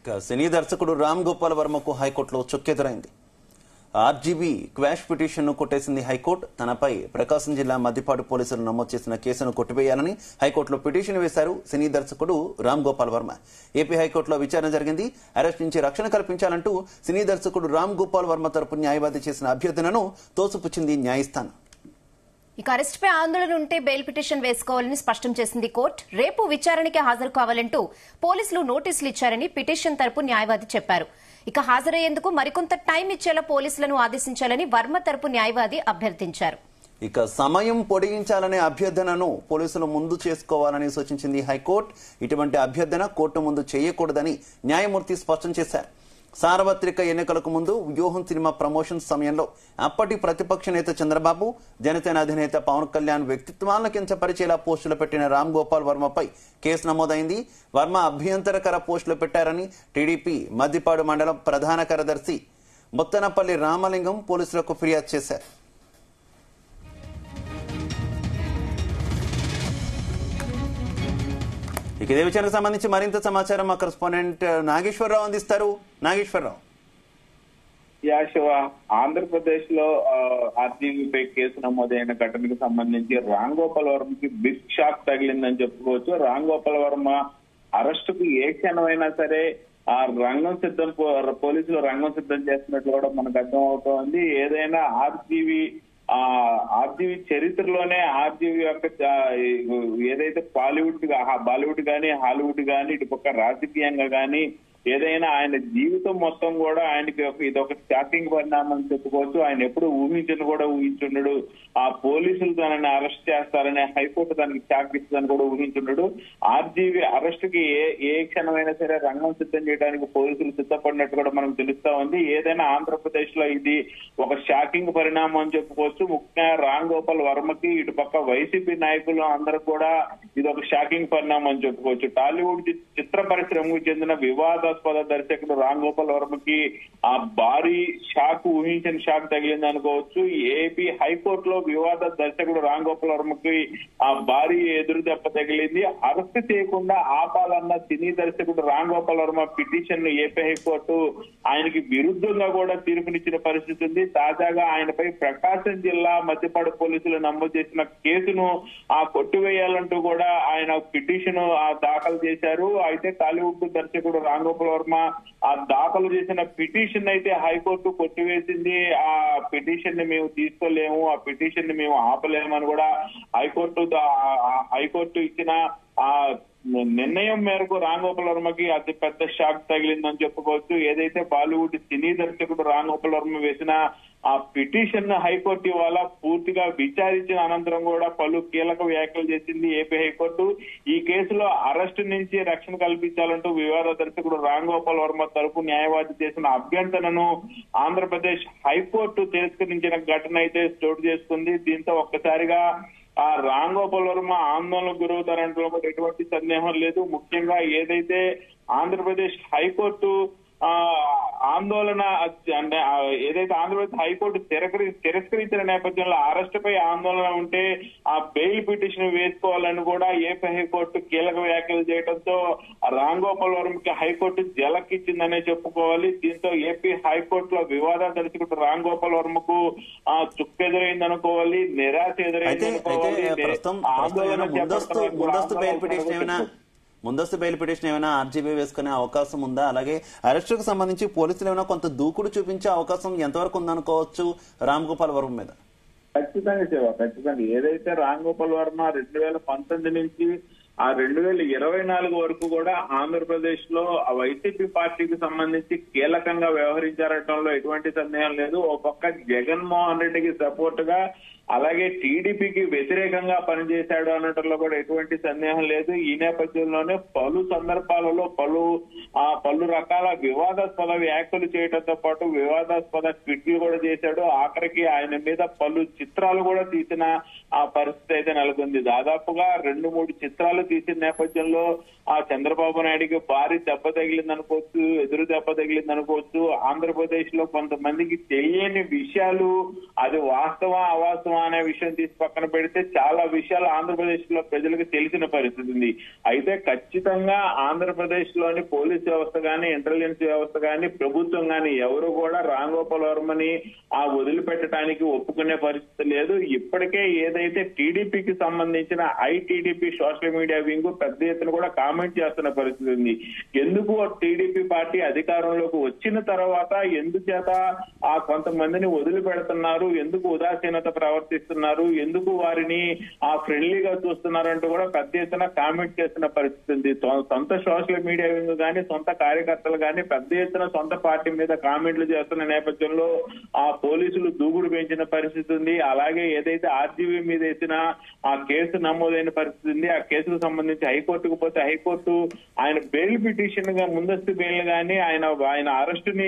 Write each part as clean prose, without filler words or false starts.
సినీ దర్శకుడు రామ్ గోపాల్ వర్మకు హైకోర్టులో చుక్కెదురైంది. RGB quash petition ను కొట్టేసింది హైకోర్టు. తనపై ప్రకాశం జిల్లా మద్దిపాడు పోలీసులు నమోదు చేసిన కేసును కొట్టివేయాలని హైకోర్టులో పిటిషన్ వేశారు సినీ దర్శకుడు రామ్ గోపాల్ వర్మ. ఏపీ హైకోర్టులో విచారణ జరిగింది. అరెస్ట్ నుంచి రక్షణ కల్పించాలంటూ సినీ దర్శకుడు రామ్ గోపాల్ వర్మ తరపు న్యాయవాది చేసిన అభ్యర్థనను తోసిపుచ్చింది న్యాయస్థానం. ఇక అరెస్ట్ పై ఆందోళన ఉంటే బెయిల్ పిటిషన్ వేసుకోవాలని స్పష్టం చేసింది కోర్టు. రేపు విచారణకి హాజరు కావాలంటూ పోలీసులు నోటీసులు ఇచ్చారని పిటిషన్ తరపు న్యాయవాది చెప్పారు. ఇక హాజరయ్యేందుకు మరికొంత టైం ఇచ్చేలా పోలీసులను ఆదేశించాలని వర్మ తరపు న్యాయవాది అభ్యర్థించారు. ఇక సమయం పొడిగించాలనే అభ్యర్థనను పోలీసులు ముందు చేసుకోవాలని సూచించింది హైకోర్టు. ఇటువంటి అభ్యర్థన కోర్టు ముందు చేయకూడదని న్యాయమూర్తి స్పష్టం చేశారు. సార్వత్రిక ఎన్నికలకు ముందు వ్యూహం సినిమా ప్రమోషన్ సమయంలో అప్పటి ప్రతిపక్ష నేత చంద్రబాబు, జనసేన అధినేత పవన్ కళ్యాణ్ వ్యక్తిత్వాలను కించపరిచేలా పోస్టులు పెట్టిన రామ్ గోపాల్ వర్మపై కేసు నమోదైంది. వర్మ అభ్యంతరకర పోస్టులు పెట్టారని టీడీపీ మద్దిపాడు మండలం ప్రధాన కార్యదర్శి ముత్తనపల్లి రామలింగం పోలీసులకు ఫిర్యాదు చేశారు. ఇక ఇదే విషయానికి సంబంధించి మరింత సమాచారం మా కరెస్పాండెంట్ నాగేశ్వరరావు అందిస్తారు. నాగేశ్వరరావు. శివ, ఆంధ్రప్రదేశ్ లో ఆర్జీవీపై కేసు నమోదైన ఘటనకు సంబంధించి రామ్ గోపాల్ వర్మకి బిగ్ షాక్ తగిలిందని చెప్పుకోవచ్చు. రామ్ గోపాల్ వర్మ అరెస్టుకు ఏ క్షణమైనా సరే ఆ పోలీసులు రంగం సిద్ధం చేస్తున్నట్లు కూడా మనకు అర్థం అవుతోంది. ఏదైనా ఆర్జీవీ చరిత్రలోనే ఆర్జీవీ యొక్క ఏదైతే బాలీవుడ్ గానీ హాలీవుడ్ గానీ ఇటు పక్క రాజకీయంగా గానీ ఏదైనా ఆయన జీవితం మొత్తం కూడా ఆయనకి ఇదొక షాకింగ్ పరిణామం చెప్పుకోవచ్చు. ఆయన ఎప్పుడు ఊహించుండడు. ఆ పోలీసులు తనని అరెస్ట్ చేస్తారని హైకోర్టు దానికి షాక్ ఇస్తుందని కూడా ఊహించుండడు. ఆర్జీవీ అరెస్ట్ కి ఏ క్షణమైనా సరే రంగం సిద్ధం చేయడానికి పోలీసులు సిద్ధపడినట్టు కూడా మనకు తెలుస్తా ఉంది. ఏదైనా ఆంధ్రప్రదేశ్ లో ఇది ఒక షాకింగ్ పరిణామం అని చెప్పుకోవచ్చు. ముఖ్యంగా రామ్ గోపాల్ వర్మకి ఇటు పక్క వైసీపీ నాయకులు అందరూ కూడా ఇది ఒక షాకింగ్ పరిణామం అని చెప్పుకోవచ్చు. టాలీవుడ్ చిత్ర పరిశ్రమకు చెందిన వివాదాస్పద దర్శకుడు రామ్ గోపాల్ వర్మకి ఆ భారీ ఊహించిన షాక్ తగిలింది అనుకోవచ్చు. ఏపీ హైకోర్టులో వివాద దర్శకుడు రామ్ గోపాల్ వర్మకి ఆ భారీ ఎదురు దెబ్బ తగిలింది. అరెస్ట్ చేయకుండా ఆపాలన్న సినీ దర్శకుడు రామ్ గోపాల్ వర్మ పిటిషన్ ను ఏపీ హైకోర్టు ఆయనకి విరుద్ధంగా కూడా తీర్పునిచ్చిన పరిస్థితి ఉంది. తాజాగా ఆయనపై ప్రకాశం జిల్లా మద్దిపాడు పోలీసులు నమోదు చేసిన కేసును కొట్టివేయాలంటూ కూడా ఆయన పిటిషన్ దాఖలు చేశారు. అయితే టాలీవుడ్ దర్శకుడు రామ్ గోపాల్ వర్మ ఆ దాఖలు చేసిన పిటిషన్ అయితే హైకోర్టు కొట్టివేసింది. ఆ పిటిషన్ ని మేము తీసుకోలేము, ఆ పిటిషన్ ని మేము ఆపలేమని కూడా హైకోర్టు ఇచ్చిన ఆ నిర్ణయం మేరకు రామ్ గోపాల్ వర్మకి అతి పెద్ద షాక్ తగిలిందని చెప్పుకోవచ్చు. ఏదైతే బాలీవుడ్ సినీ దర్శకుడు రామ్ గోపాల్ వర్మ వేసిన ఆ పిటిషన్ ను హైకోర్టు ఇవాళ పూర్తిగా విచారించిన అనంతరం కూడా పలు కీలక వ్యాఖ్యలు చేసింది ఏపీ హైకోర్టు. ఈ కేసులో అరెస్టు నుంచి రక్షణ కల్పించాలంటూ వివాద దర్శకుడు రామ్ గోపాల్ వర్మ తరపు న్యాయవాది చేసిన అభ్యర్థనను ఆంధ్రప్రదేశ్ హైకోర్టు తిరస్కరించిన ఘటన అయితే చోటు చేసుకుంది. దీంతో ఒక్కసారిగా ఆ రామ్ గోపాల్ వర్మ ఆందోళనకు గురవుతారంటే ఎటువంటి సందేహం లేదు. ముఖ్యంగా ఏదైతే ఆంధ్రప్రదేశ్ హైకోర్టు ఏదైతే ఆంధ్రప్రదేశ్ హైకోర్టు తిరస్కరించిన నేపథ్యంలో అరెస్ట్ పై ఆందోళన ఉంటే ఆ బెయిల్ పిటిషన్ వేసుకోవాలని కూడా ఏపీ హైకోర్టు కీలక వ్యాఖ్యలు చేయడంతో రామ్ గోపాల్ వర్మకి హైకోర్టు జలకిచ్చిందనే చెప్పుకోవాలి. దీంతో ఏపీ హైకోర్టులో వివాద దర్శకుడు రామ్ గోపాల్ వర్మకు చుక్కెదురైంది అనుకోవాలి, నిరాశ ఎదురైంది అనుకోవాలి. ముందస్తు బెయిల్ పిటిషన్ ఏమైనా ఆర్జీబీ వేసుకునే అవకాశం ఉందా? అలాగే అరెస్టుకు సంబంధించి పోలీసులు ఏమైనా కొంత దూకుడు చూపించే అవకాశం ఎంతవరకు ఉందనుకోవచ్చు రామ్ గోపాల్ వర్మ మీద? ఖచ్చితంగా ఏదైతే రామ్ గోపాల్ వర్మ 2019 నుంచి 2024 వరకు కూడా ఆంధ్రప్రదేశ్ లో వైసీపీ పార్టీకి సంబంధించి కీలకంగా వ్యవహరించారటంలో ఎటువంటి సందేహం లేదు. ఓ పక్క జగన్మోహన్ రెడ్డికి సపోర్ట్ గా అలాగే టీడీపీకి వ్యతిరేకంగా పనిచేశాడు అనటంలో కూడా ఎటువంటి సందేహం లేదు. ఈ నేపథ్యంలోనే పలు సందర్భాలలో పలు రకాల వివాదాస్పద వ్యాఖ్యలు చేయడంతో పాటు వివాదాస్పద ట్వీట్లు కూడా చేశాడు. ఆఖరికి ఆయన మీద పలు చిత్రాలు కూడా తీసిన ఆ పరిస్థితి అయితే నెలకొంది. దాదాపుగా 2-3 చిత్రాలు తీసిన నేపథ్యంలో ఆ చంద్రబాబు నాయుడికి భారీ దెబ్బ తగిలిందనుకోవచ్చు, ఎదురు దెబ్బ తగిలిందనుకోవచ్చు. ఆంధ్రప్రదేశ్ లో కొంతమందికి తెలియని విషయాలు అది వాస్తవం అవాస్తవం ప్రభుత్వం అనే విషయం తీసి పక్కన పెడితే చాలా విషయాలు ఆంధ్రప్రదేశ్ లో ప్రజలకు తెలిసిన పరిస్థితి ఉంది. అయితే ఖచ్చితంగా ఆంధ్రప్రదేశ్ లోని పోలీస్ వ్యవస్థ గాని, ఇంటెలిజెన్స్ వ్యవస్థ గాని, ప్రభుత్వం గాని ఎవరు కూడా రామ్ గోపాల్ వర్మని వదిలిపెట్టడానికి ఒప్పుకునే పరిస్థితి లేదు. ఇప్పటికే ఏదైతే టీడీపీకి సంబంధించిన ఐటీడీపీ సోషల్ మీడియా వింగ్ పెద్ద ఎత్తున కూడా కామెంట్ చేస్తున్న పరిస్థితి ఉంది. ఎందుకు టీడీపీ పార్టీ అధికారంలోకి వచ్చిన తర్వాత ఎందుచేత కొంతమందిని వదిలిపెడుతున్నారు, ఎందుకు ఉదాసీనత ప్రవర్తిస్తున్నారు, ఎందుకు వారిని ఫ్రెండ్లీగా చూస్తున్నారంటూ కూడా పెద్ద ఎత్తున కామెంట్ చేస్తున్న పరిస్థితి ఉంది. సొంత సోషల్ మీడియా వింగ్ గానీ, సొంత కార్యకర్తలు గానీ పెద్ద ఎత్తున సొంత పార్టీ మీద కామెంట్లు చేస్తున్న నేపథ్యంలో పోలీసులు దూకుడు పెంచిన పరిస్థితి ఉంది. అలాగే ఏదైతే ఆర్జీవీ మీద వేసిన కేసు నమోదైన పరిస్థితి ఉంది. ఆ కేసుకు సంబంధించి హైకోర్టుకు పోతే హైకోర్టు ఆయన బెయిల్ పిటిషన్ గా, ముందస్తు బెయిల్ గానీ, ఆయన అరెస్ట్ ని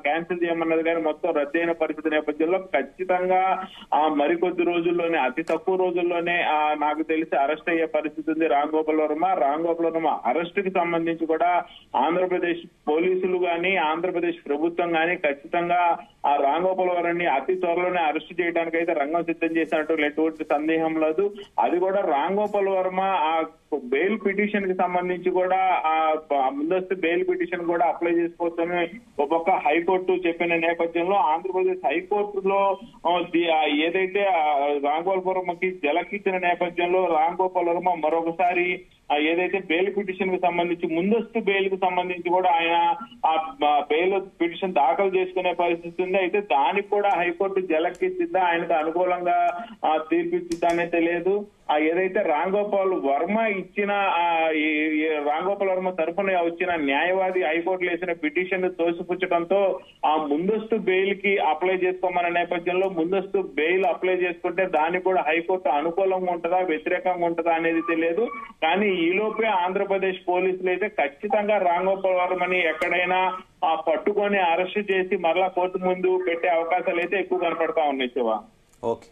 క్యాన్సిల్ చేయమన్నది కానీ మొత్తం రద్దయిన పరిస్థితి నేపథ్యంలో ఖచ్చితంగా మరికొద్ది రోజుల్లోనే, అతి తక్కువ రోజుల్లోనే నాకు తెలిసి అరెస్ట్ అయ్యే పరిస్థితి ఉంది రామ్ గోపాల్ వర్మ. రామ్ గోపాల్ వర్మ అరెస్ట్ కి సంబంధించి కూడా ఆంధ్రప్రదేశ్ పోలీసులు గానీ, ఆంధ్రప్రదేశ్ ప్రభుత్వం గానీ ఖచ్చితంగా రామ్ గోపాల్ వర్మని అతి త్వరలోనే అరెస్ట్ చేయడానికి అయితే రంగం సిద్ధం చేసినట్టు ఎటువంటి సందేహం లేదు. అది కూడా రామ్ గోపాల్ వర్మ బెయిల్ పిటిషన్ కి సంబంధించి కూడా ముందస్తు బెయిల్ పిటిషన్ కూడా అప్లై చేసుకోవచ్చని ఒక్కొక్క హైకోర్టు చెప్పిన నేపథ్యంలో ఆంధ్రప్రదేశ్ హైకోర్టులో ఏదైతే రామ్ గోపాల్ వర్మకి జలకిచ్చిన నేపథ్యంలో రామ్ గోపాల్ వర్మ మరొకసారి ఏదైతే బెయిల్ పిటిషన్ కి సంబంధించి, ముందస్తు బెయిల్ కి సంబంధించి కూడా ఆయన బెయిల్ పిటిషన్ దాఖలు చేసుకునే పరిస్థితి ఉంది. అయితే దానికి కూడా హైకోర్టు జలకిచ్చిందా, ఆయనకు అనుకూలంగా తీర్పిచ్చిందా అనేది తెలియదు. ఏదైతే రామ్ గోపాల్ వర్మ ఇచ్చిన రామ్ గోపాల్ వర్మ తరఫున వచ్చిన న్యాయవాది హైకోర్టులో వేసిన పిటిషన్ తోసిపుచ్చడంతో ముందస్తు బెయిల్ కి అప్లై చేసుకోమన్న నేపథ్యంలో ముందస్తు బెయిల్ అప్లై చేసుకుంటే దానికి కూడా హైకోర్టు అనుకూలంగా ఉంటుందా, వ్యతిరేకంగా ఉంటుందా అనేది తెలియదు. కానీ ఈలోపే ఆంధ్రప్రదేశ్ పోలీసులు అయితే ఖచ్చితంగా రామ్ గోపాల్ వర్మని ఎక్కడైనా పట్టుకొని అరెస్ట్ చేసి మరలా కోర్టు ముందు పెట్టే అవకాశాలు అయితే ఎక్కువ కనపడతా ఉన్నాయి శివ. ఓకే.